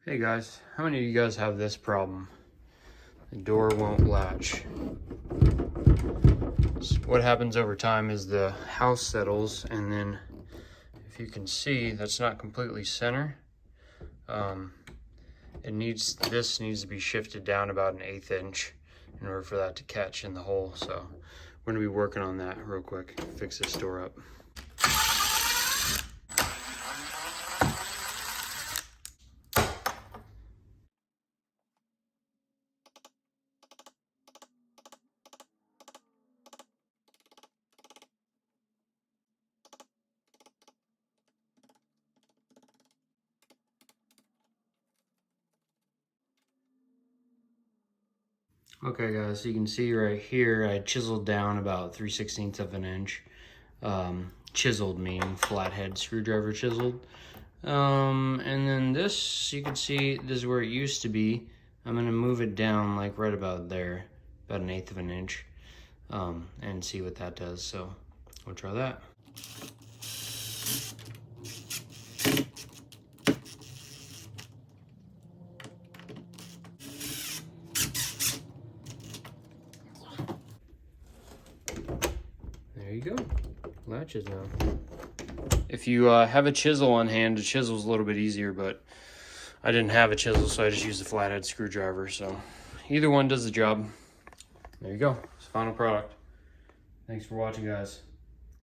Hey guys, how many of you guys have this problem? The door won't latch. So what happens over time is the house settles, and then if you can see, that's not completely center. This needs to be shifted down about an 1/8 inch in order for that to catch in the hole. So we're gonna be working on that real quick, fix this door up. Okay guys, so you can see right here, I chiseled down about 3/16 of an inch. Chiseled meaning flathead screwdriver chiseled. And then this, you can see, this is where it used to be. I'm gonna move it down like right about there, about an 1/8 of an inch, and see what that does. So we'll try that. There you go, latches now. If you have a chisel on hand, the chisel's a little bit easier, but I didn't have a chisel, so I just used a flathead screwdriver. So either one does the job. There you go, it's the final product. Thanks for watching, guys.